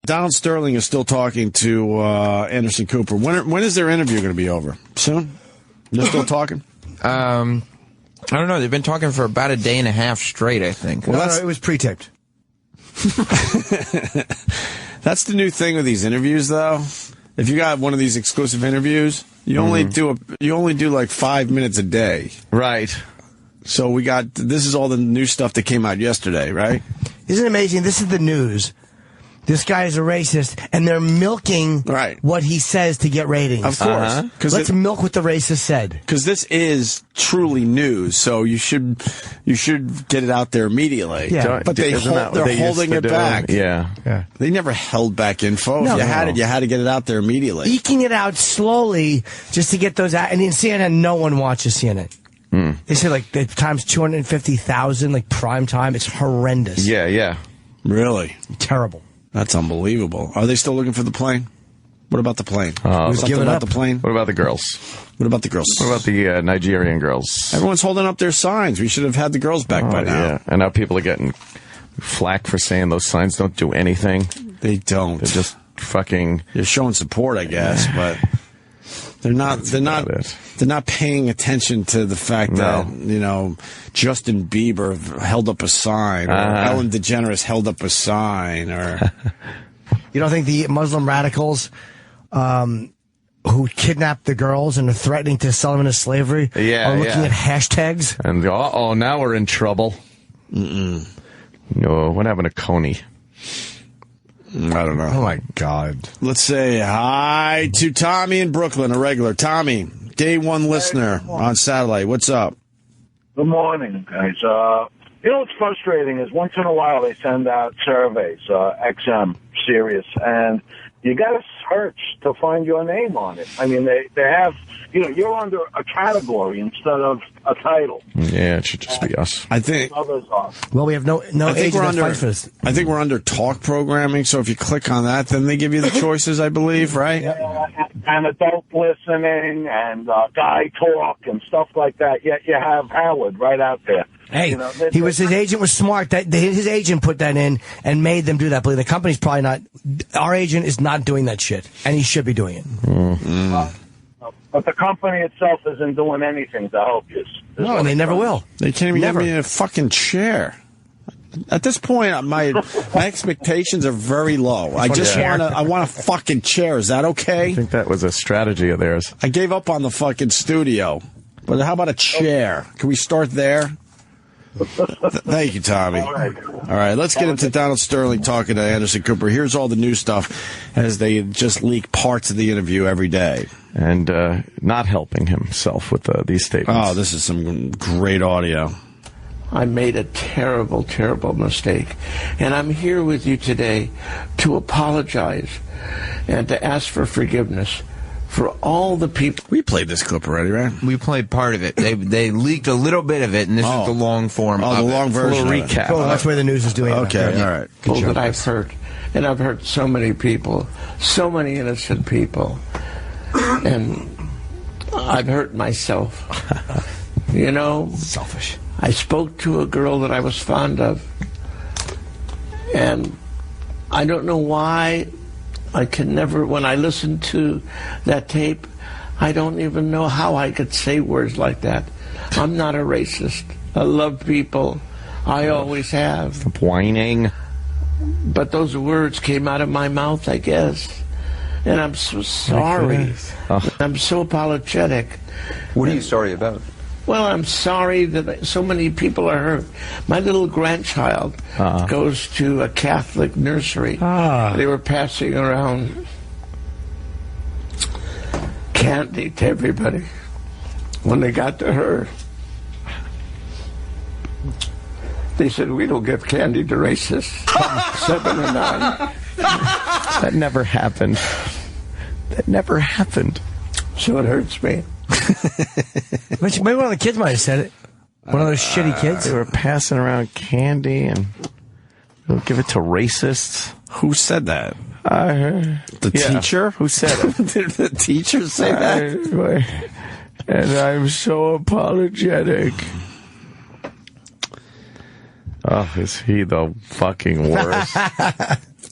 Donald Sterling is still talking to Anderson Cooper. When is their interview going to be over? Soon? They're still talking? I don't know. They've been talking for about a day and a half straight, I think. Well, no, it was pre-taped. That's the new thing with these interviews, though. If you got one of these exclusive interviews, you only do like 5 minutes a day. Right. So this is all the new stuff that came out yesterday, right? Isn't it amazing? This is the news. This guy is a racist, and they're milking what he says to get ratings. Of course. Let's milk what the racist said. Because this is truly news, so you should get it out there immediately. Yeah. But they're holding it back. Yeah. They never held back info. No, if you had to get it out there immediately. Eking it out slowly just to get those out. And in CNN, no one watches CNN. They say like times 250,000, like prime time. It's horrendous. Yeah. Really? Terrible. That's unbelievable. Are they still looking for the plane? What about the plane? Giving about up. the plane? What about the girls? What about the girls? What about the Nigerian girls? Everyone's holding up their signs. We should have had the girls back by now. Yeah. And now people are getting flack for saying those signs don't do anything. They don't. They're just fucking... They're showing support, I guess, but they're not paying attention to the fact that, Justin Bieber held up a sign, or Ellen DeGeneres held up a sign, or... You don't think the Muslim radicals who kidnapped the girls and are threatening to sell them into slavery are looking at hashtags? And now we're in trouble. No, what happened to Coney? I don't know. Oh, my God. Let's say hi to Tommy in Brooklyn, a regular. Tommy, day one listener on satellite. What's up? Good morning, guys. What's frustrating is once in a while they send out surveys, XM, Sirius, and you got to search to find your name on it. I mean, they have, you're under a category instead of a title. Yeah, it should just be us. I think. Others are. Well, we have no agent that fights for this. I think we're under talk programming, so if you click on that, then they give you the choices, I believe, right? And adult listening and guy talk and stuff like that. Yet you have Howard right out there. Hey, his agent was smart. His agent put that in and made them do that. But the company's probably not. Our agent is not doing that shit, and he should be doing it. But the company itself isn't doing anything to help you. No, and they never will. They can't even give me a fucking chair. At this point, my expectations are very low. I want a fucking chair. Is that okay? I think that was a strategy of theirs. I gave up on the fucking studio. But how about a chair? Can we start there? Thank you, Tommy. All right, let's get into Donald Sterling talking to Anderson Cooper. Here's all the new stuff as they just leak parts of the interview every day. And not helping himself with these statements. Oh, this is some great audio. I made a terrible, terrible mistake. And I'm here with you today to apologize and to ask for forgiveness for all the people. We played this clip already, right? We played part of it. They leaked a little bit of it, and this is the long form. Oh, the long version. Recap. Oh, that's where the news is doing it. Okay, all right. People that I've hurt. And I've hurt so many people, so many innocent people. And I've hurt myself. Selfish. I spoke to a girl that I was fond of. And I don't know why I can never, when I listen to that tape, I don't even know how I could say words like that. I'm not a racist. I love people. I always have. Stop whining. But those words came out of my mouth, I guess. And I'm so sorry. I'm so apologetic. What are you sorry about? Well, I'm sorry that so many people are hurt. My little grandchild goes to a Catholic nursery. They were passing around candy to everybody. When they got to her, they said, "We don't give candy to racists." 7 or 9. That never happened. That never happened. So it hurts me. Maybe one of the kids might have said it. One of those shitty kids. They were passing around candy and they'll give it to racists. Who said that? I heard. The teacher? Who said it? Did the teacher say that? And I'm so apologetic. Oh, is he the fucking worst?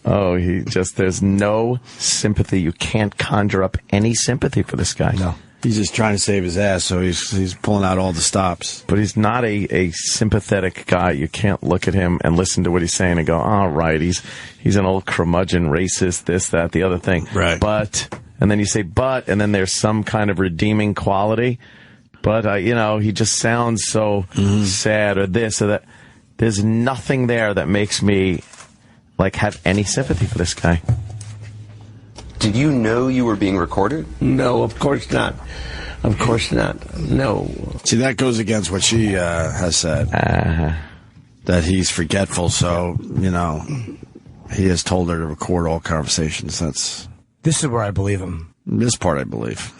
Oh, there's no sympathy. You can't conjure up any sympathy for this guy. No. He's just trying to save his ass, so he's pulling out all the stops. But he's not a sympathetic guy. You can't look at him and listen to what he's saying and go, all right, he's an old curmudgeon, racist, this, that, the other thing. Right. But, and then you say but, and then there's some kind of redeeming quality. But, he just sounds so sad or this or that. There's nothing there that makes me, have any sympathy for this guy. Did you know you were being recorded? No, of course not. Of course not. No. See, that goes against what she has said. That he's forgetful, so, he has told her to record all conversations. This is where I believe him. This part I believe.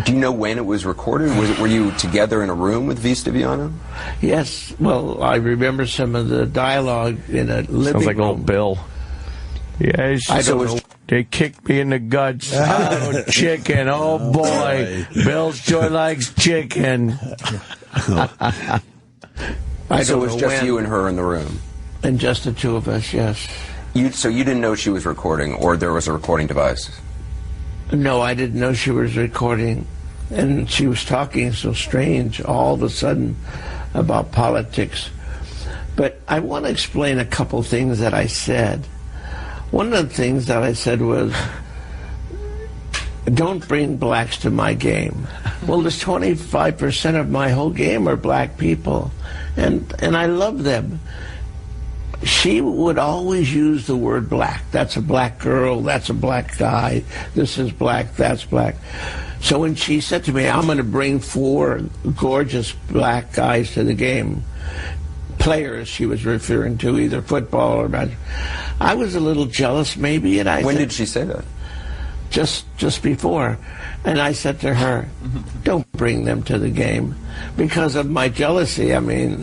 Do you know when it was recorded? Were you together in a room with V. Stiviano? Yes. Well, I remember some of the dialogue in a living room. Sounds like old Bill. Yes. I don't know. They kicked me in the guts. Oh, chicken. Oh, boy. Bill sure likes chicken. So it was just you and her in the room? And just the two of us, yes. So you didn't know she was recording, or there was a recording device? No, I didn't know she was recording. And she was talking so strange all of a sudden about politics. But I want to explain a couple things that I said. One of the things that I said was, don't bring blacks to my game. Well, there's 25% of my whole game are black people. And I love them. She would always use the word black. That's a black girl, that's a black guy, this is black, that's black. So when she said to me, I'm going to bring 4 gorgeous black guys to the game, players she was referring to, either football or basketball, I was a little jealous maybe. And when did she say that? Just before. And I said to her, don't bring them to the game because of my jealousy. I mean,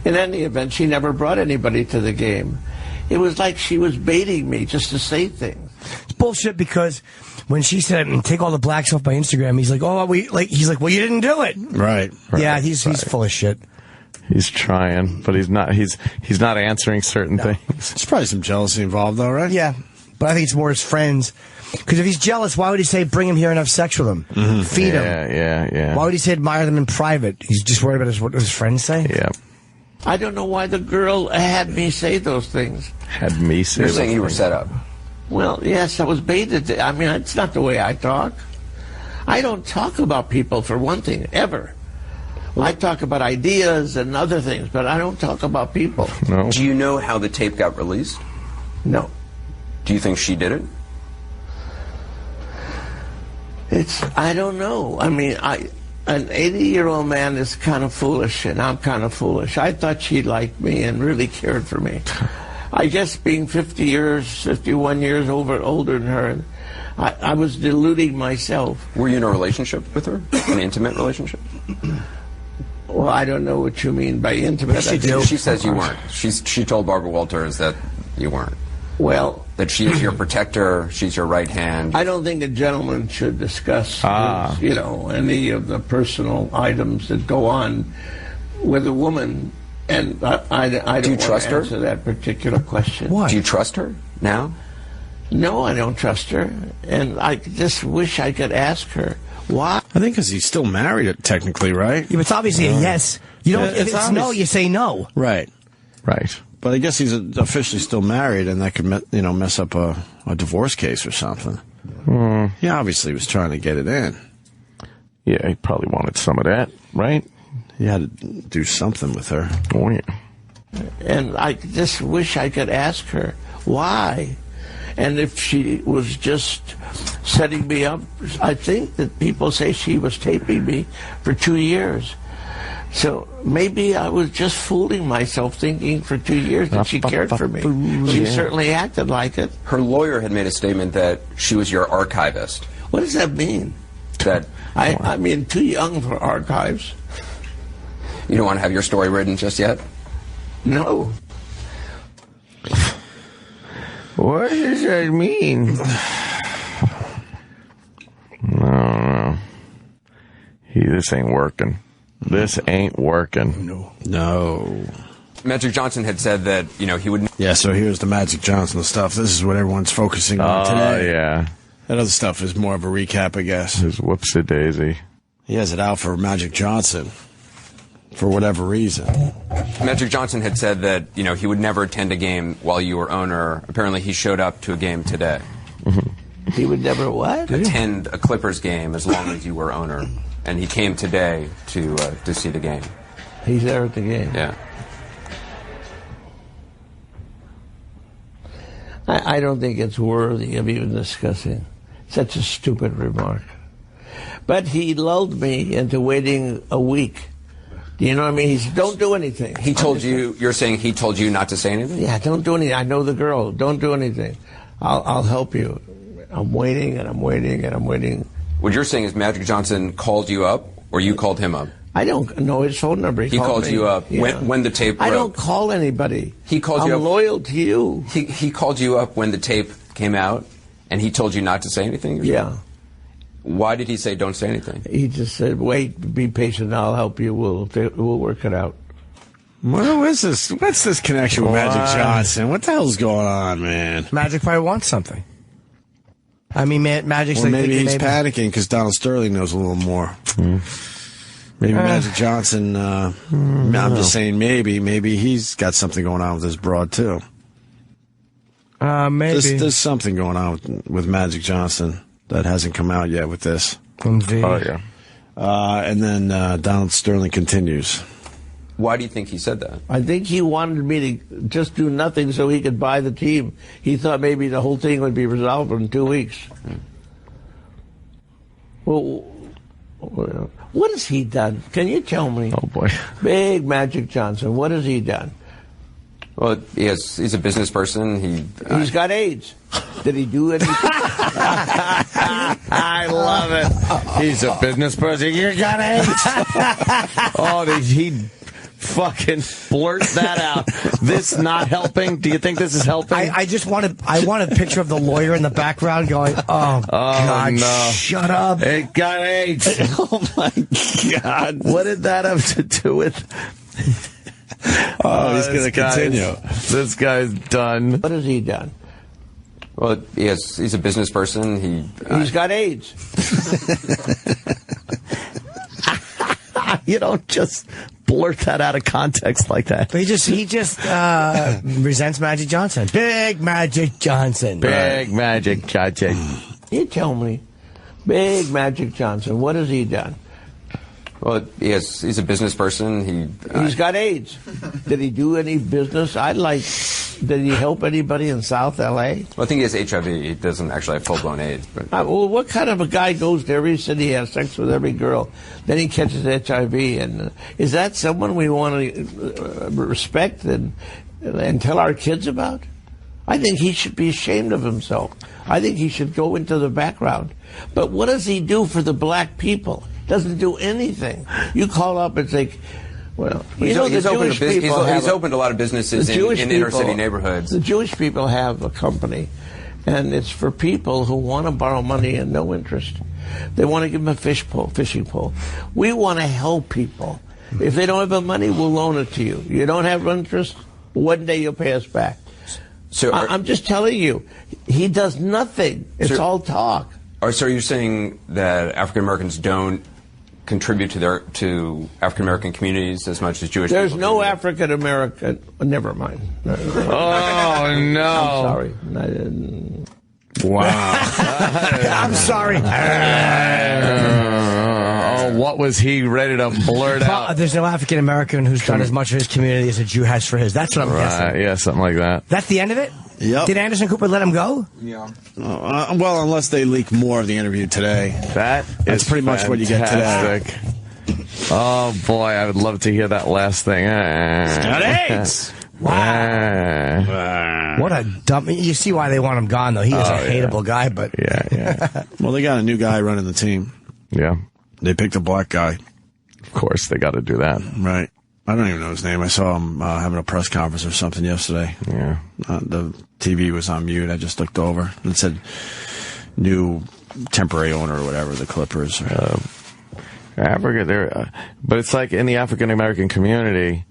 in any event, she never brought anybody to the game. It was like she was baiting me just to say things. It's bullshit because when she said, take all the blacks off my Instagram, he's like, he's like, well, you didn't do it. Right. Yeah, he's full of shit. He's trying, but he's not answering certain things. There's probably some jealousy involved, though, right? Yeah, but I think it's more his friends. Because if he's jealous, why would he say bring him here and have sex with him? Feed him. Yeah. Why would he say admire them in private? He's just worried about what his friends say? Yeah. I don't know why the girl had me say those things. You're saying you were set up. Well, yes, I was baited. I mean, it's not the way I talk. I don't talk about people, for one thing, ever. I talk about ideas and other things, but I don't talk about people. No. Do you know how the tape got released? No. Do you think she did it? I don't know. I mean, an 80-year-old man is kind of foolish, and I'm kind of foolish. I thought she liked me and really cared for me. I guess being 51 years older than her, I was deluding myself. Were you in a relationship with her? An intimate relationship? Well, I don't know what you mean by intimate. She says you weren't. She told Barbara Walters that you weren't. Well, that she is your protector, she's your right hand. I don't think a gentleman should discuss, any of the personal items that go on with a woman. And I don't want to answer that particular question. Why? Do you trust her now? No, I don't trust her. And I just wish I could ask her. Why? I think because he's still married, technically, right? Yeah, but it's obviously a yes. You don't. If it's obvious. no, you say no. Right. But I guess he's officially still married, and that could, mess up a divorce case or something. He obviously was trying to get it in. Yeah, he probably wanted some of that, right? He had to do something with her. Oh, yeah. And I just wish I could ask her why. And if she was just setting me up, I think that people say she was taping me for 2 years. So maybe I was just fooling myself thinking for 2 years that she cared for me. She certainly acted like it. Her lawyer had made a statement that she was your archivist. What does that mean? That I mean, too young for archives. You don't want to have your story written just yet? No. What does that mean? No. This ain't working. This ain't working. No. Magic Johnson had said that, he would... Yeah, so here's the Magic Johnson stuff. This is what everyone's focusing on today. Oh, yeah. That other stuff is more of a recap, I guess. His whoopsie-daisy. He has it out for Magic Johnson for whatever reason. Magic Johnson had said that, he would never attend a game while you were owner. Apparently, he showed up to a game today. He would never what? Attend a Clippers game as long as you were owner. And he came today to see the game. He's there at the game. Yeah. I don't think it's worthy of even discussing. Such a stupid remark. But he lulled me into waiting a week. Do you know what I mean? He said, don't do anything. He told you, you're saying he told you not to say anything? Yeah, don't do anything. I know the girl. Don't do anything. I'll help you. I'm waiting and I'm waiting and I'm waiting. What you're saying is Magic Johnson called you up or you called him up? I don't know his phone number. He called me. you up Yeah. when the tape broke. I don't call anybody. He called you up. I'm loyal to you. He called you up when the tape came out, and he told you not to say anything? Yeah. Why did he say don't say anything? He just said, wait, be patient, I'll help you, we'll work it out. What is this? What's this connection with Magic Johnson? What the hell's going on, man? Magic probably wants something. I mean, Magic's Or like maybe thinking he's panicking because Donald Sterling knows a little more. Maybe Magic Johnson, I'm just saying maybe he's got something going on with his broad, too. Maybe. There's something going on with Magic Johnson that hasn't come out yet with this. Indeed. Oh, yeah. And then Donald Sterling continues. Why do you think he said that? I think he wanted me to just do nothing so he could buy the team. He thought maybe the whole thing would be resolved in 2 weeks. Well, what has he done? Can you tell me? Oh, boy. Big Magic Johnson, what has he done? Well, he's a business person. He's got AIDS. Did he do anything? I love it. He's a business person. You got AIDS. Oh, he fucking blurt that out. This not helping? Do you think this is helping? I want a picture of the lawyer in the background going, oh God, no. shut up. It got AIDS. Oh, my God. What did that have to do with... Oh, he's going to continue. This guy's done. What has he done? Well, he's a business person. He's got AIDS. You don't just blurt that out of context like that. But he just resents Magic Johnson. Big Magic Johnson. Big Magic Johnson. You tell me. Big Magic Johnson, what has he done? Well, he's a business person. He's got AIDS. Did he do any business? Did he help anybody in South L.A.? Well, I think he has HIV. He doesn't actually have full-blown AIDS. But Well, what kind of a guy goes to every city, has sex with every girl, then he catches HIV? And is that someone we want to respect and tell our kids about? I think he should be ashamed of himself. I think he should go into the background. But what does he do for the black people? Doesn't do anything. You call up and say, well, he's opened a lot of businesses in inner city neighborhoods. The Jewish people have a company, and it's for people who want to borrow money and no interest. They want to give them a fishing pole. We want to help people. If they don't have the money, we'll loan it to you. You don't have interest, one day you'll pay us back. So I'm just telling you, he does nothing. It's all talk. So are you saying that African Americans don't contribute to African American communities as much as Jewish people? There's no African American. Never mind. Oh no! I'm sorry. Wow. I'm sorry. Oh, what was he ready to blurt out? There's no African American who's done as much for his community as a Jew has for his. That's what I'm guessing. Yeah, something like that. That's the end of it? Yep. Did Anderson Cooper let him go? Yeah. Well, unless they leak more of the interview today. That's pretty much what you get today. Oh, boy, I would love to hear that last thing. Got AIDS! Wow. What a dumb... You see why they want him gone, though. He is a hateable guy, but... Yeah. Well, they got a new guy running the team. Yeah. They picked a black guy. Of course, they got to do that. Right. I don't even know his name. I saw him having a press conference or something yesterday. Yeah. The TV was on mute. I just looked over and it said new temporary owner or whatever, the Clippers. Africa, but it's like in the African American community,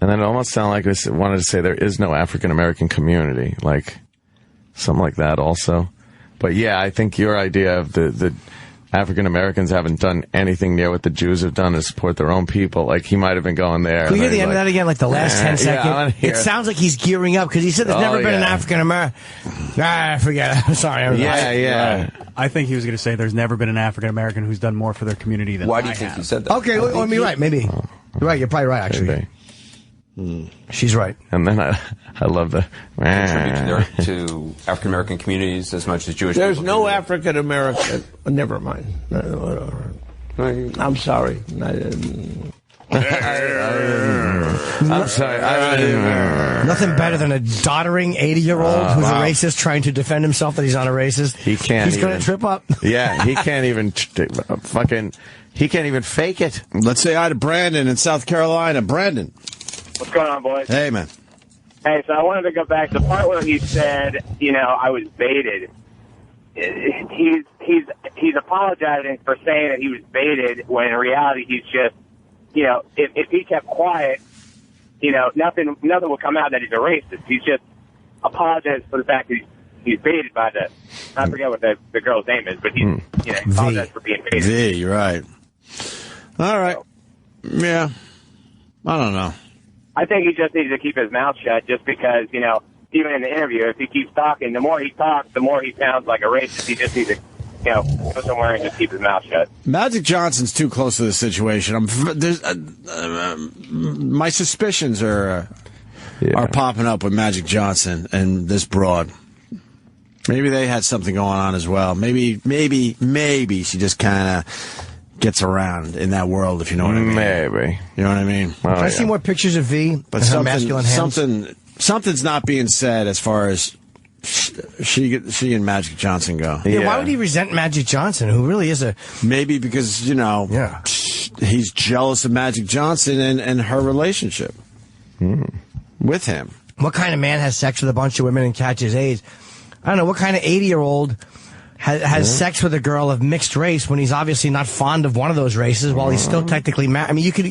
And then it almost sounded like I wanted to say there is no African American community, like something like that also. But yeah, I think your idea of the African Americans haven't done anything near what the Jews have done to support their own people. Like, he might have been going there. Can we hear the end of that again, like the last 10 seconds? Yeah, it sounds like he's gearing up, because he said there's never been an African American. Forget it. I'm sorry. Yeah. I think he was going to say there's never been an African American who's done more for their community than Why do you think he said that? Okay, I mean, right, maybe. You're right, you're probably right, actually. She's right. And then I love the contribute to African American communities as much as Jewish There's people no do. African American. Never mind. I'm sorry. I'm sorry. Nothing better than a doddering 80-year-old who's a racist trying to defend himself that he's not a racist. He can't. He's going to trip up. Yeah, he can't even he can't even fake it. Let's say hi to Brandon in South Carolina. Brandon. What's going on, boys? Hey, man. Hey, so I wanted to go back to the part where he said, I was baited. He's apologizing for saying that he was baited, when in reality he's just, if he kept quiet, nothing would come out that he's a racist. He's just apologized for the fact that he's baited by I forget what the girl's name is, but he apologized for being baited. V, you're right. All right. Yeah. I don't know. I think he just needs to keep his mouth shut, just because, even in the interview, if he keeps talking, the more he talks, the more he sounds like a racist. He just needs to, go somewhere and just keep his mouth shut. Magic Johnson's too close to the situation. My suspicions are popping up with Magic Johnson and this broad. Maybe they had something going on as well. Maybe she just kind of gets around in that world, if you know what I mean. Maybe. You know what I mean? Can I see more pictures of V? But her masculine hands? something's not being said as far as she and Magic Johnson go. Yeah, why would he resent Magic Johnson, who really is a... Maybe because, he's jealous of Magic Johnson and her relationship with him. What kind of man has sex with a bunch of women and catches AIDS? I don't know. What kind of 80-year-old has sex with a girl of mixed race when he's obviously not fond of one of those races while he's still technically married? I mean, you could,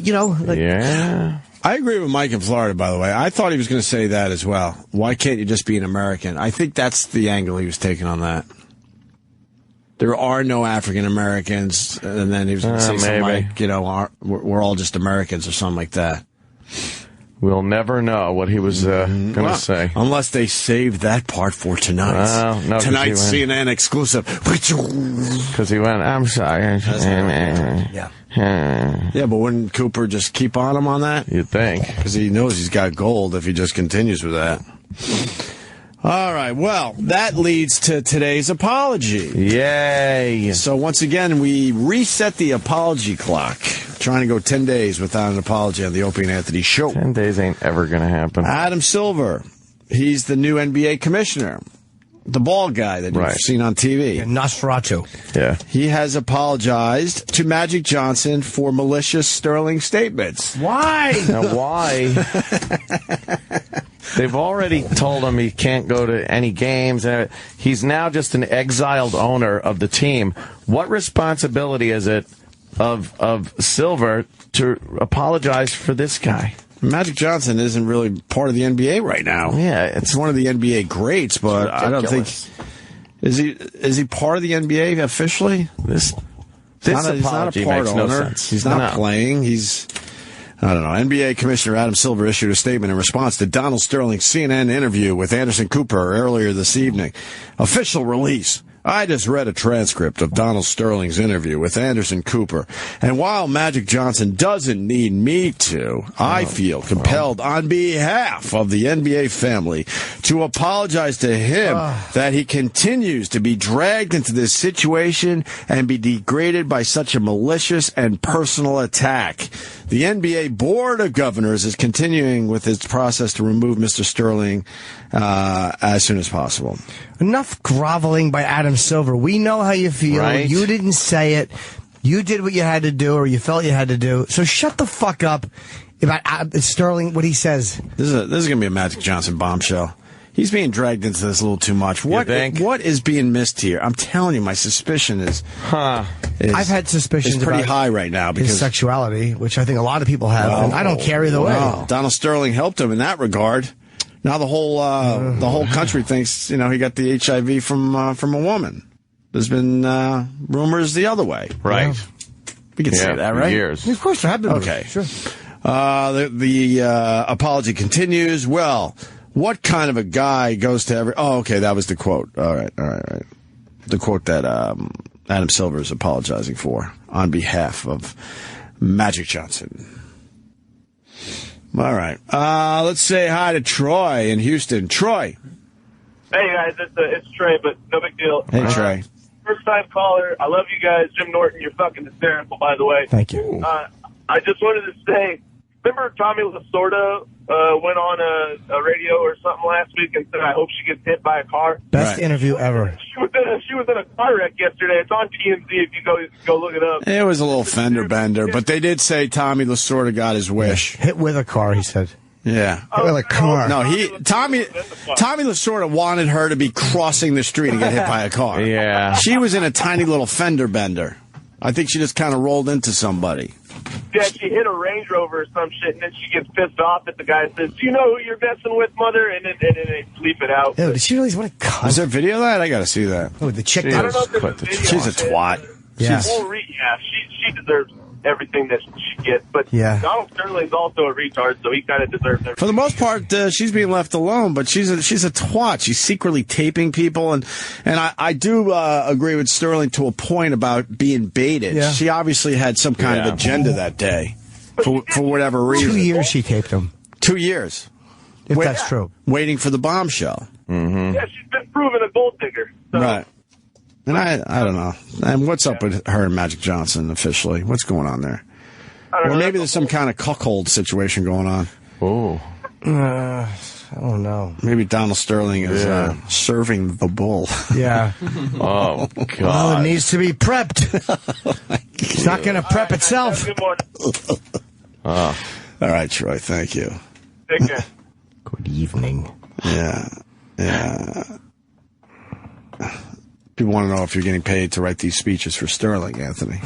I agree with Mike in Florida, by the way. I thought he was going to say that as well. Why can't you just be an American? I think that's the angle he was taking on that. There are no African Americans, and then he was going to say something like, we're all just Americans or something like that. We'll never know what he was going to say. Unless they saved that part for tonight. Tonight's CNN exclusive. Because he went, I'm sorry. Yeah, but wouldn't Cooper just keep on him on that? You'd think. Because he knows he's got gold if he just continues with that. All right, well, that leads to today's apology. Yay. So once again, we reset the apology clock. Trying to go 10 days without an apology on the Opie and Anthony show. 10 days ain't ever going to happen. Adam Silver, he's the new NBA commissioner. The bald guy that you've seen on TV. Nosferatu. Yeah. He has apologized to Magic Johnson for malicious Sterling statements. Why? Now, why? They've already told him he can't go to any games. He's now just an exiled owner of the team. What responsibility is it of Silver to apologize for this guy? Magic Johnson isn't really part of the NBA right now. Yeah, it's one of the NBA greats, but I don't think is he part of the NBA officially? This he's not a part makes owner. No sense. He's not playing. I don't know. NBA Commissioner Adam Silver issued a statement in response to Donald Sterling's CNN interview with Anderson Cooper earlier this evening. Official release. I just read a transcript of Donald Sterling's interview with Anderson Cooper, and while Magic Johnson doesn't need me to, I feel compelled on behalf of the NBA family to apologize to him that he continues to be dragged into this situation and be degraded by such a malicious and personal attack. The NBA Board of Governors is continuing with its process to remove Mr. Sterling as soon as possible. Enough groveling by Adam Silver. We know how you feel. Right. You didn't say it. You did what you had to do, or you felt you had to do. So shut the fuck up about Sterling, what he says. This is going to be a Magic Johnson bombshell. He's being dragged into this a little too much. What is being missed here? I'm telling you, my suspicion is... I've had suspicions it's pretty about high right now because his sexuality, which I think a lot of people have, and I don't care either way. Donald Sterling helped him in that regard. Now the whole country thinks he got the HIV from a woman. There's been rumors the other way. Right. Yeah. We can say that, right? Years. Of course, there have been. Okay. Sure. The apology continues. Well, what kind of a guy goes to every... Oh, okay, that was the quote. All right. The quote that Adam Silver is apologizing for on behalf of Magic Johnson. All right. Let's say hi to Troy in Houston. Troy. Hey, guys, it's Trey, but no big deal. Hey, Trey. First-time caller. I love you guys. Jim Norton, you're fucking hysterical, by the way. Thank you. I just wanted to say, remember Tommy Lasorda went on a radio or something last week and said, I hope she gets hit by a car? Best interview ever. She was in a car wreck yesterday. It's on TMZ if you go look it up. It was a little fender bender, but they did say Tommy Lasorda got his wish. Hit with a car, he said. Yeah. Hit with a car. No, Tommy Lasorda wanted her to be crossing the street and get hit by a car. Yeah. She was in a tiny little fender bender. I think she just kind of rolled into somebody. Yeah, she hit a Range Rover or some shit, and then she gets pissed off at the guy and says, do you know who you're messing with, mother? And then they sleep it out. Ew, did she realize what a cunt? Is there video of that? I got to see that. Oh, the chick. I don't know if there's a video. She's a twat. Yeah. She deserves everything that she gets. But yeah. Donald Sterling's also a retard, so he kind of deserves everything. For the most part, she's being left alone, but she's a twat. She's secretly taping people, and I do agree with Sterling to a point about being baited. Yeah. She obviously had some kind of agenda that day, for whatever reason. 2 years she taped him. 2 years. If that's true. Waiting for the bombshell. Mm-hmm. Yeah, she's been proven a gold digger. So. Right. And I don't know. And what's up with her and Magic Johnson officially? What's going on there? Or maybe there's some kind of cuckold situation going on. Oh. I don't know. Maybe Donald Sterling is serving the bull. Yeah. Oh, God. Well, it needs to be prepped. It's not going to prep itself. Good morning. All right, Troy. Thank you. Take care. Good evening. Yeah. People want to know if you're getting paid to write these speeches for Sterling, Anthony.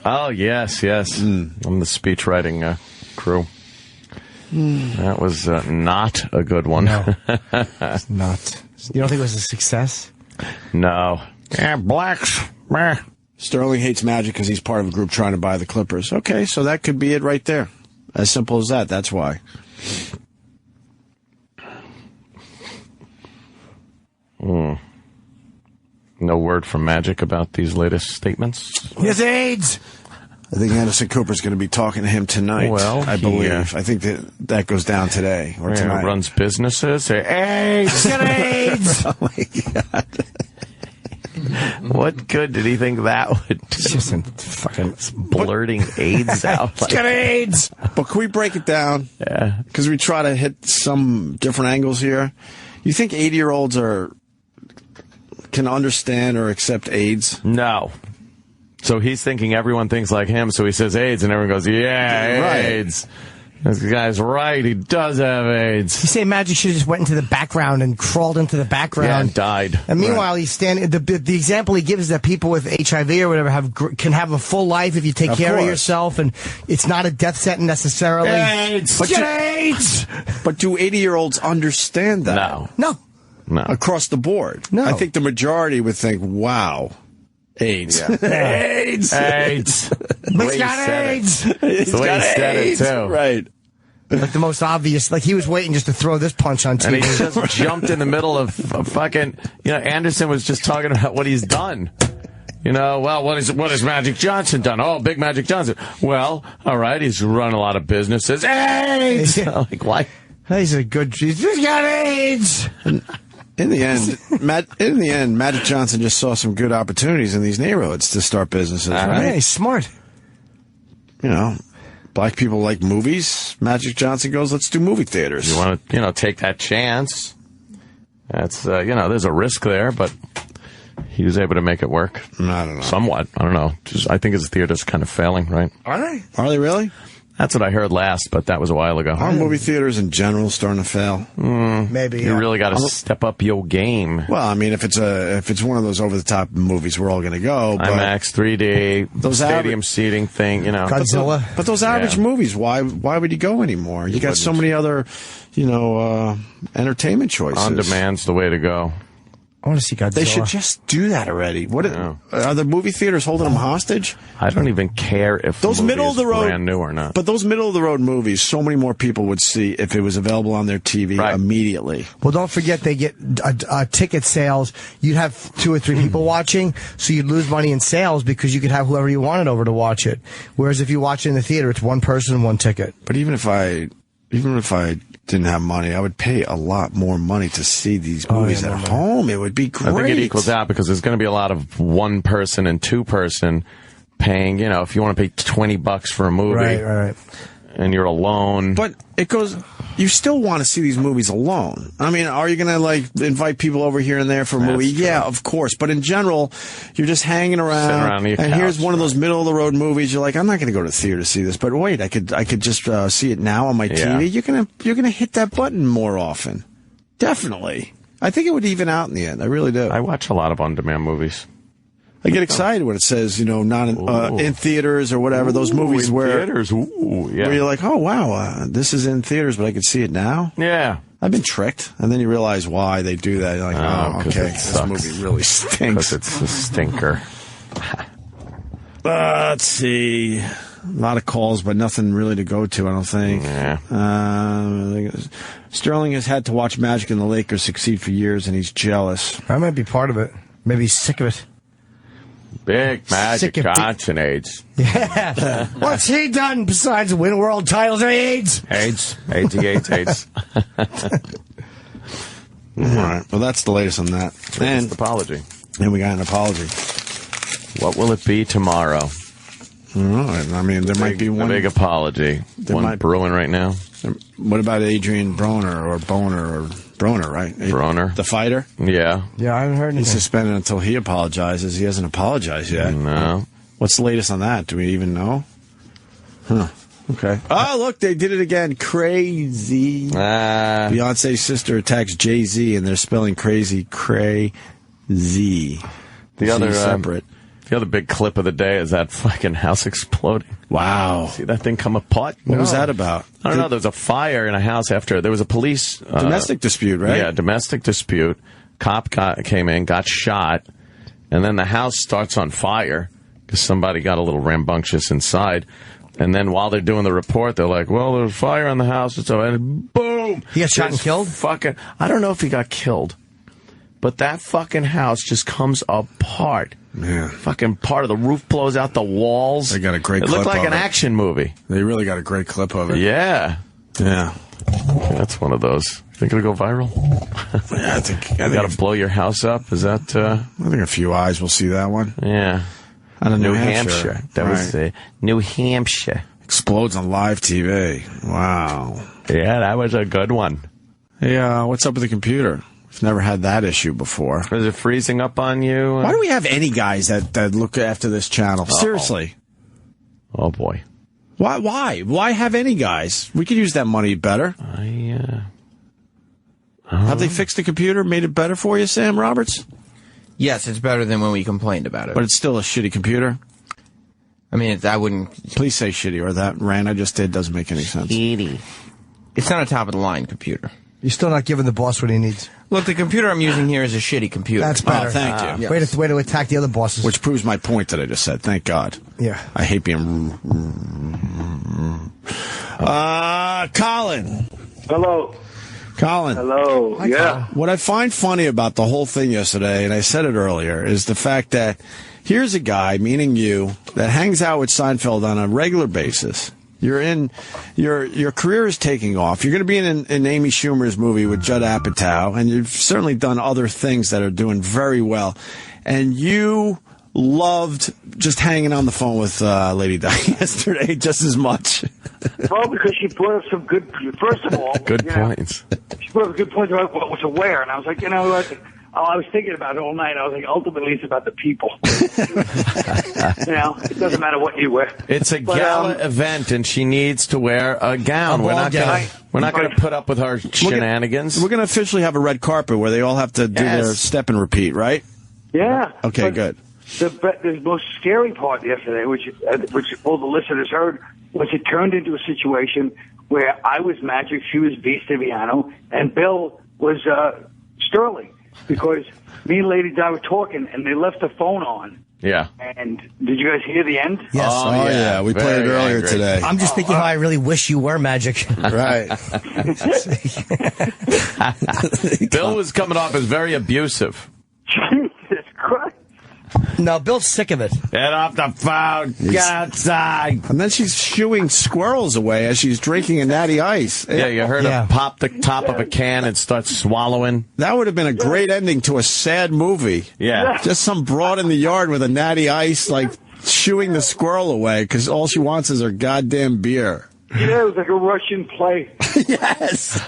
Oh, yes. I'm the speech writing crew. That was not a good one. No, it's not. You don't think it was a success? No. Yeah, blacks. Sterling hates Magic because he's part of a group trying to buy the Clippers. Okay, so that could be it right there. As simple as that. That's why. No word from Magic about these latest statements? He has AIDS! I think Anderson Cooper's going to be talking to him tonight. Well, I believe. I think that goes down today or tonight. Runs businesses. AIDS! Get AIDS! Oh, my God. What good did he think that would do? Just fucking blurting AIDS out. Get AIDS! But can we break it down? Yeah. Because we try to hit some different angles here. You think 80-year-olds can understand or accept AIDS? No. So he's thinking everyone thinks like him, so he says AIDS, and everyone goes, yeah, AIDS. This guy's right, he does have AIDS. You say Magic should have just went into the background and crawled into the background. Yeah, and died. And meanwhile, he's standing. The example he gives is that people with HIV or whatever can have a full life if you take care of yourself, and it's not a death sentence necessarily. AIDS! But AIDS! But do 80-year-olds understand that? No. Across the board. No. I think the majority would think, wow. AIDS. Yeah. AIDS. AIDS. He's got AIDS. That's the way he said it, too. Right. Like the most obvious, like he was waiting just to throw this punch on TV. And he just jumped in the middle of fucking, Anderson was just talking about what he's done. Well, what has Magic Johnson done? Oh, big Magic Johnson. Well, all right, he's run a lot of businesses. AIDS! Like, why? He's got AIDS! In the end, Magic Johnson just saw some good opportunities in these neighborhoods to start businesses, right? Yeah, he's smart. Black people like movies. Magic Johnson goes, let's do movie theaters. You want to, take that chance. That's, there's a risk there, but he was able to make it work. I don't know. Somewhat. I don't know. I think his theater's kind of failing, right? Are they? Are they really? That's what I heard last, but that was a while ago. Are movie theaters in general starting to fail? Maybe. You really got to step up your game. Well, I mean, if it's one of those over the top movies, we're all going to go. But IMAX, 3D, those stadium seating thing, you know. Godzilla. But those average movies, why would you go anymore? You got so many other, entertainment choices. On demand's the way to go. I want to see Godzilla. They should just do that already. Are the movie theaters holding them hostage? I don't even care if those middle of the road brand new or not. But those middle of the road movies, so many more people would see if it was available on their TV immediately. Well, don't forget they get ticket sales. You'd have 2 or 3 people watching, so you'd lose money in sales because you could have whoever you wanted over to watch it. Whereas if you watch it in the theater, it's one person, one ticket. But even if I didn't have money, I would pay a lot more money to see these movies at home. It would be great. I think it equals out because there's going to be a lot of 1 person and 2 person paying, if you want to pay $20 for a movie. Right. And you're alone. But it goes, you still want to see these movies alone. I mean, are you going to invite people over here and there for a movie? True. Yeah, of course. But in general, you're just hanging around and here's one of those middle of the road movies. You're like, I'm not going to go to the theater to see this, but wait, I could just see it now on my TV. You're gonna hit that button more often. Definitely. I think it would even out in the end. I really do. I watch a lot of on-demand movies. I get excited when it says, not in theaters or whatever. Those movies where theaters. where you're like, oh wow, this is in theaters, but I can see it now. Yeah, I've been tricked, and then you realize why they do that. You're like, okay, this movie really stinks. Because it's a stinker. Let's see, a lot of calls, but nothing really to go to. I don't think. Yeah. Sterling has had to watch Magic and the Lakers succeed for years, and he's jealous. I might be part of it. Maybe he's sick of it. Big Magic Johnson AIDS. Yeah. What's he done besides win world titles or AIDS? AIDS. All right. Well, that's the latest on that. And apology. And we got an apology. What will it be tomorrow? All right. I mean, there might be one. A big apology. One brewing right now. What about Adrian Broner or Boner or Broner, right? Broner. The fighter? Yeah. Yeah, I haven't heard anything. He's suspended until he apologizes. He hasn't apologized yet. No. What's the latest on that? Do we even know? Huh. Okay. Oh, look, they did it again. Crazy. Beyonce's sister attacks Jay-Z, and they're spelling crazy. Crazy. The other separate. The other big clip of the day is that fucking house exploding. Wow. See that thing come apart? What was that about? I don't know. There was a fire in a house after. There was a police... domestic dispute, right? Yeah, domestic dispute. Cop came in, got shot, and then the house starts on fire because somebody got a little rambunctious inside. And then while they're doing the report, they're like, well, there's fire in the house. And boom! He got shot and killed? I don't know if he got killed. But that fucking house just comes apart. Yeah. Fucking part of the roof blows out the walls. They got a great clip It looked like of an action movie. They really got a great clip of it. Yeah. Yeah. That's one of those. Think it'll go viral? Yeah, I think you got to blow your house up? Is that... I think a few eyes will see that one. Yeah. Out of New Hampshire. That was New Hampshire. Explodes on live TV. Wow. Yeah, that was a good one. Hey, what's up with the computer? We've never had that issue before. Is it freezing up on you? Why do we have any guys that look after this channel? Seriously. Oh, boy. Why? Why have any guys? We could use that money better. Have they fixed the computer, made it better for you, Sam Roberts? Yes, it's better than when we complained about it. But it's still a shitty computer? I mean, I wouldn't... Please say shitty, or that rant I just did doesn't make any sense. Shitty. It's not a top-of-the-line computer. You're still not giving the boss what he needs. Look, the computer I'm using here is a shitty computer. That's better. Oh, thank you. Yes. Way to attack the other bosses. Which proves my point that I just said. Thank God. Yeah. I hate being... Colin. Hello. Colin. Hello. Hi, yeah. Colin. What I find funny about the whole thing yesterday, and I said it earlier, is the fact that here's a guy, meaning you, that hangs out with Seinfeld on a regular basis. You're in, your career is taking off. You're going to be in Amy Schumer's movie with Judd Apatow, and you've certainly done other things that are doing very well. And you loved just hanging on the phone with Lady Di yesterday just as much. Well, because she brought up some good. First of all, Good points. She brought up good points about what to wear, and I was like, Oh, I was thinking about it all night. I was like, ultimately, it's about the people. It doesn't matter what you wear. It's a gala event, and she needs to wear a gown. We're not going to put up with her shenanigans. We're going to officially have a red carpet where they all have to do their step and repeat, right? Yeah. Okay, good. The most scary part yesterday, which all the listeners heard, was it turned into a situation where I was Magic, she was V. Stiviano, and Bill was Sterling. Because me and Lady Di were talking, and they left the phone on. Yeah. And did you guys hear the end? Yes. Oh yeah. We played it earlier today. I'm just thinking how I really wish you were Magic. Right. Bill was coming off as very abusive. Jesus Christ. No, Bill's sick of it. Get off the phone. Get outside. And then she's shooing squirrels away as she's drinking a natty ice. Yeah, you heard her pop the top of a can and start swallowing. That would have been a great ending to a sad movie. Yeah. Just some broad in the yard with a natty ice, like, shooing the squirrel away because all she wants is her goddamn beer. Yeah, it was like a Russian play. Yes.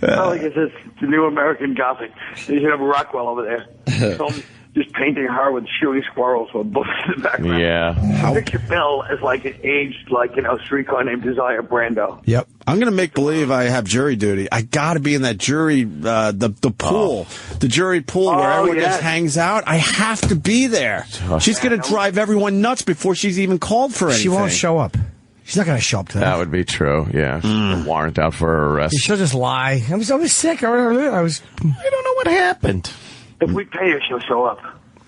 I guess it's the new American Gothic. They should have Rockwell over there. Just painting her with shooting squirrels with books in the background. Yeah. I picture Bill as like an aged, Streetcar Named Desire Brando. Yep. I'm going to make believe I have jury duty. I got to be in that jury, the pool, the jury pool where everyone just hangs out. I have to be there. She's going to drive everyone nuts before she's even called for anything. She won't show up. She's not going to show up to that. That would be true, yeah. A warrant out for her arrest. She'll just lie. I was sick. I don't know what happened. If we pay her, she'll show up.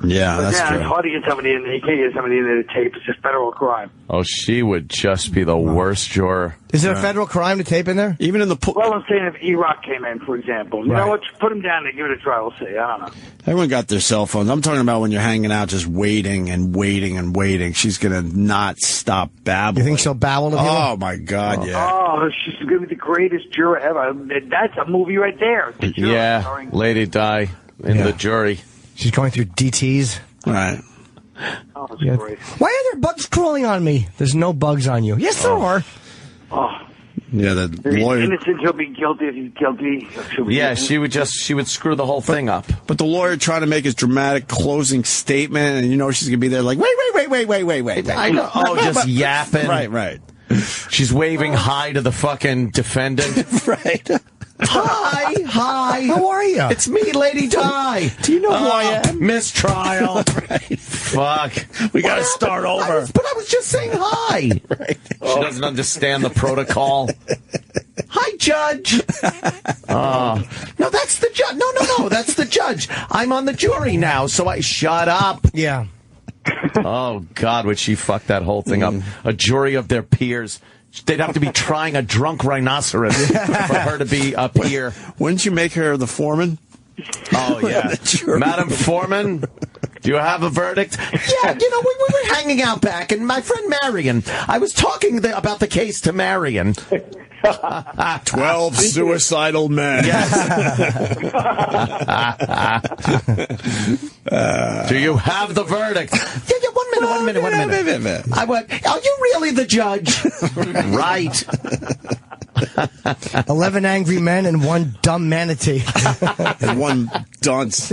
Yeah, that's true. It's hard to get somebody in there. You can't get somebody in there to tape. It's a federal crime. Oh, she would just be the worst juror. Is it a federal crime to tape in there? Even in the pool? Well, I'm saying if E-Rock came in, for example. You know what? Put him down and give it a try. We'll see. I don't know. Everyone got their cell phones. I'm talking about when you're hanging out just waiting and waiting and waiting. She's going to not stop babbling. You think she'll babble to people? Oh, my God, yeah. Oh, she's going to be the greatest juror ever. That's a movie right there. The Juror, Yeah, starring- Lady Di in the jury. She's going through DTs. Right. Oh, that's great. Why are there bugs crawling on me? There's no bugs on you. Yes, there are. Oh. Yeah, the If he's lawyer. innocent, he'll be guilty. If he's guilty, he'll be Yeah, innocent. she would screw the whole thing up. But the lawyer trying to make his dramatic closing statement, and you know she's going to be there like, wait. I know. Oh, just yapping. Right. She's waving hi to the fucking defendant. Right. Hi. How are you? It's me, Lady Di. Do you know who I am? Mistrial. Right. Fuck. We got to start over. I was just saying hi. Right. She doesn't understand the protocol. Hi, Judge. No, that's the judge. No, that's the judge. I'm on the jury now, so I shut up. Yeah. Oh, God, would she fuck that whole thing up? A jury of their peers. They'd have to be trying a drunk rhinoceros for her to be up here. Wouldn't you make her the foreman? Oh, yeah. Madam Foreman, do you have a verdict? Yeah, we were hanging out back, and my friend Marion, I was talking about the case to Marion. 12 suicidal men. Yes. Do you have the verdict? Yeah, 1 minute. I went, are you really the judge? Right. 11 angry men and 1 dumb manatee. And 1 dunce.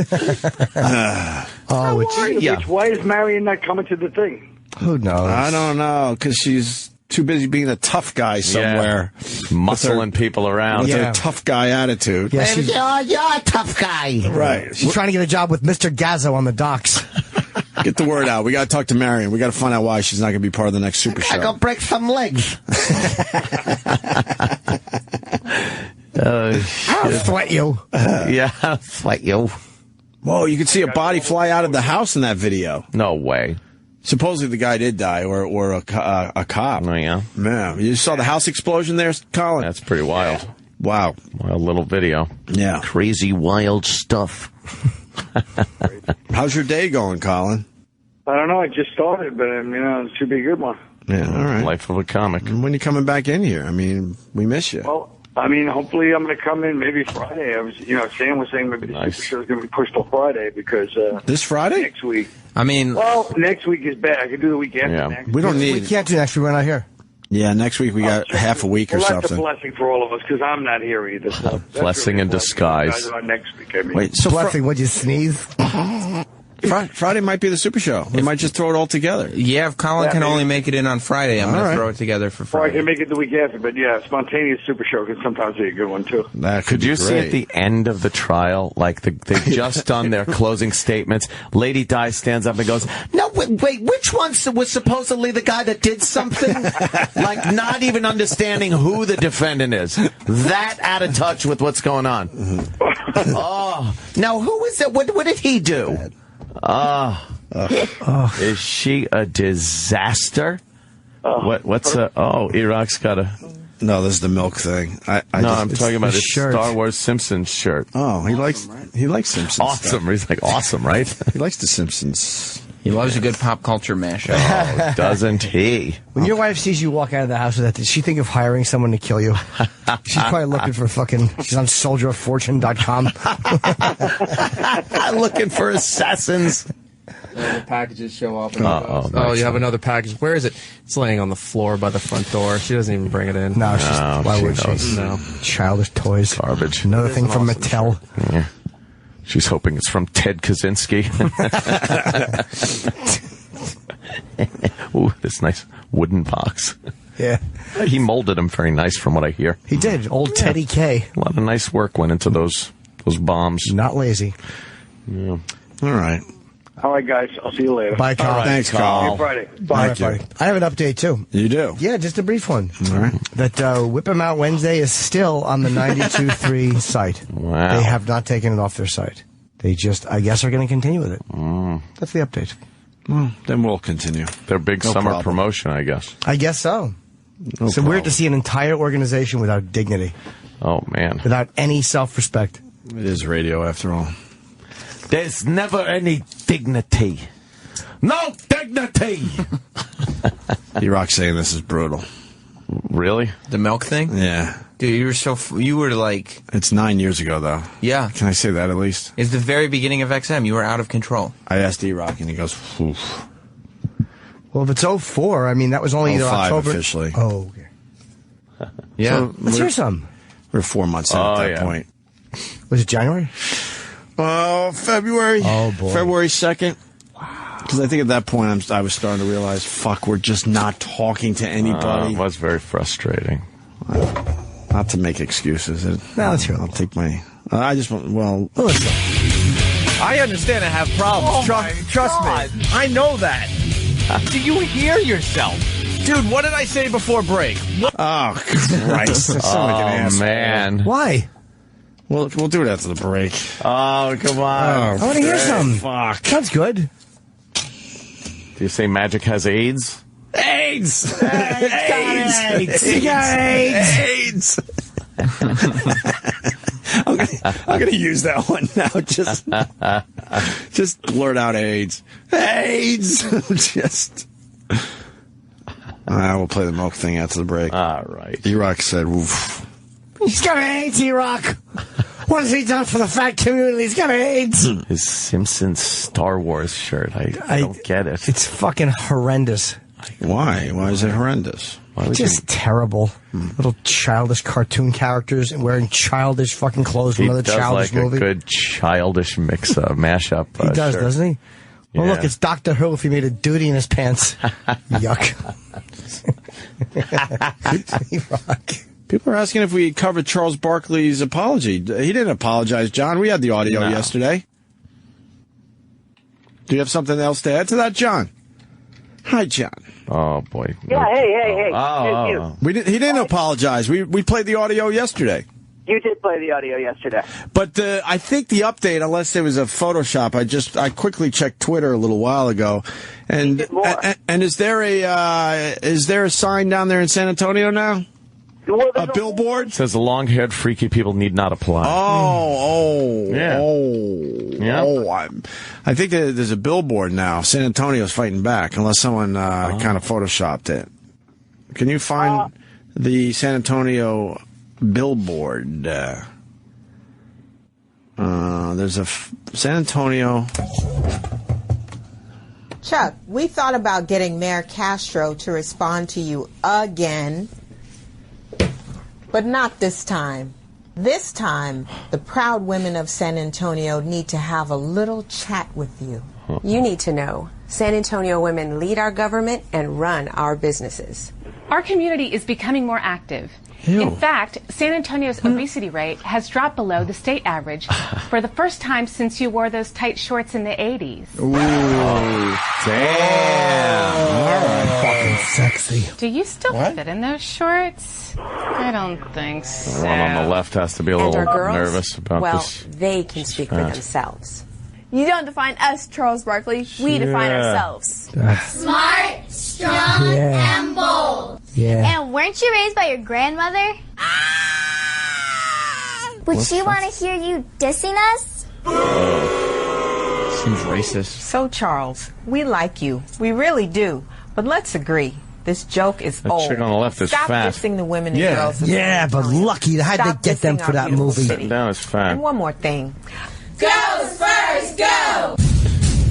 Why is Marion not coming to the thing? Who knows? I don't know, because she's too busy being a tough guy somewhere. Yeah. Muscling people around. With her tough guy attitude. Yeah, you're a tough guy. Right. She's trying to get a job with Mr. Gazzo on the docks. Get the word out. We got to talk to Marion. We got to find out why she's not going to be part of the next Super Show. I go break some legs. I'll sweat you. Yeah, I'll sweat you. Whoa, you could see a body fly out of the house in that video. No way. Supposedly the guy did die, or a cop. Oh, yeah? Man, you saw the house explosion there, Colin? That's pretty wild. Wow. Wild little video. Yeah. Crazy, wild stuff. How's your day going, Colin? I don't know. I just started, but it should be a good one. Yeah, all right. Life of a comic. And when are you coming back in here? I mean, we miss you. Well, hopefully I'm going to come in maybe Friday. I was, Sam was saying maybe the Super Show is going to be pushed till Friday because this Friday? Next week. I mean, well, next week is bad. I could do the weekend. Yeah, we don't need. We can't do next week. We're not here. Yeah, next week we got half a week or Well, something. that's a blessing for all of us because I'm not here either. So that's Blessing really in a blessing. disguise. You guys are on next week. I mean. Wait, so Blessing, would you sneeze? Friday might be the Super Show. We might just throw it all together. Yeah, if Colin can only make it in on Friday, I'm going to throw it together for Or I Friday. can make it the week after, but yeah, spontaneous Super Show can sometimes be a good one too. That Could you see at the end of the trial, like they've just done their closing statements, Lady Di stands up and goes, "No, wait, which one was supposedly the guy that did something?" Like not even understanding who the defendant is. That out of touch with what's going on. Oh, now who is it? What did he do? Is she a disaster? What's Iraq's got a... No, this is the milk thing. I'm talking about his shirt. Star Wars Simpsons shirt. Oh, he likes Simpsons. Awesome. He's like, awesome, right? He likes the Simpsons. He loves a good pop culture mashup. Oh, doesn't he? When your wife sees you walk out of the house with that, does she think of hiring someone to kill you? She's probably looking for she's on soldieroffortune.com. Looking for assassins. The packages show up. And you have another package. Where is it? It's laying on the floor by the front door. She doesn't even bring it in. No, why would she? No. Childish toys. Garbage. Another thing from Mattel. Yeah. She's hoping it's from Ted Kaczynski. Ooh, this nice wooden box. Yeah. He molded them very nice from what I hear. He did. Old Teddy K. A lot of nice work went into those bombs. Not lazy. Yeah. All right. All right, guys. I'll see you later. Bye, Carl. Right. Thanks, Carl. See you Friday. Bye, buddy. I have an update, too. You do? Yeah, just a brief one. All right. That Whip 'em Out Wednesday is still on the 92.3 site. Wow. They have not taken it off their site. They just, I guess, are going to continue with it. That's the update. Well, then we'll continue. Their big No summer problem. promotion, I guess. I guess so. No So weird problem. to see an entire organization without dignity, Oh, man. without any self-respect. It is radio, after all. There's never any dignity. No dignity! E-Rock saying this is brutal. Really? The milk thing? Yeah. Dude, you were like, It's 9 years ago, though. yeah. Can I say that at least? It's the very beginning of XM. You were out of control. I asked E-Rock, and he goes, oof. Well, if it's 04, I mean, that was only either 05 October. officially. Oh, okay. Yeah. So Let's hear some. We're 4 months in at that yeah. point. Was it January? February. Oh, boy. February 2nd. Because I think at that point I was starting to realize, fuck, we're just not talking to anybody. It was very frustrating. Not to make excuses. No, that's true. I'll take my... I just want... Well... Listen. I understand I have problems. Trust me. I know that. Do you hear yourself? Dude, what did I say before break? Oh, Christ. I sound like an asshole. Man. Why? We'll do it after the break. Oh, come on. I want to hear some. Fuck. Sounds good. Do you say Magic has AIDS? AIDS! AIDS! You got AIDS! I'm gonna use that one now. Just blurt out AIDS. AIDS! Just... we'll play the milk thing after the break. All right. E-Rock said, oof. He's got AIDS, E-Rock. What has he done for the fat community? He's got AIDS. His Simpsons Star Wars shirt. I don't get it. It's fucking horrendous. Why? Why is it horrendous? Why would Just terrible. Little childish cartoon characters and wearing childish fucking clothes from he another does childish like movie. a good childish mix mashup. He does, shirt. doesn't he? Well, Yeah. look, it's Doctor Who if he made a duty in his pants. Yuck. E-Rock. People are asking if we covered Charles Barkley's apology. He didn't apologize, John. We had the audio yesterday. Do you have something else to add to that, John? Hi, John. Oh, boy. Yeah, hey. Oh. He didn't apologize. We played the audio yesterday. You did play the audio yesterday. But I think the update, unless there was a Photoshop, I quickly checked Twitter a little while ago, and is there a sign down there in San Antonio now? A billboard? It says the long-haired freaky people need not apply. I think that there's a billboard now. San Antonio's fighting back, unless someone kind of Photoshopped it. Can you find the San Antonio billboard? There's a San Antonio. Chuck, we thought about getting Mayor Castro to respond to you again, but not this time. This time, the proud women of San Antonio need to have a little chat with you. You need to know. San Antonio women lead our government and run our businesses. Our community is becoming more active. Ew. In fact, San Antonio's obesity rate has dropped below the state average for the first time since you wore those tight shorts in the 80s. Ooh, damn. All right, fucking sexy. Do you still fit in those shorts? I don't think so. The one on the left has to be a And little our girls? nervous about well, this. they can speak for fat. themselves. You don't define us, Charles Barkley. We define Yeah. ourselves. Smart, strong, Yeah. and bold. Yeah. And weren't you raised by your grandmother? Would she want to hear you dissing us? Seems racist. So, Charles, we like you. We really do. But let's agree. This joke is That old. chick on the left is Stop fat. dissing the women and Yeah, girls. of yeah, San but Antonio. lucky they had to Stop get them dissing for our that beautiful movie. city. Down is fat. And one more thing. Girls first, go!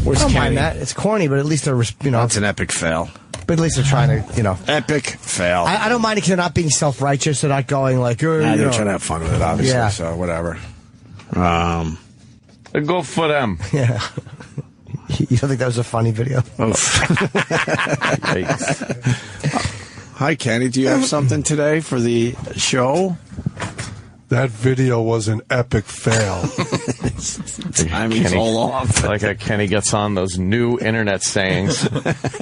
Where's I don't mind Kenny? that. It's corny, but at least they're, That's an epic fail. But at least they're trying to, Epic fail. I don't mind if they're not being self-righteous. They're not going like, Nah, you they're know. trying to have fun with it, obviously. Yeah. So whatever. Go for them. Yeah. You don't think that was a funny video? Hi, Kenny. Do you have something today for the show? That video was an epic fail. Timing's all off. Like Kenny gets on those new internet sayings.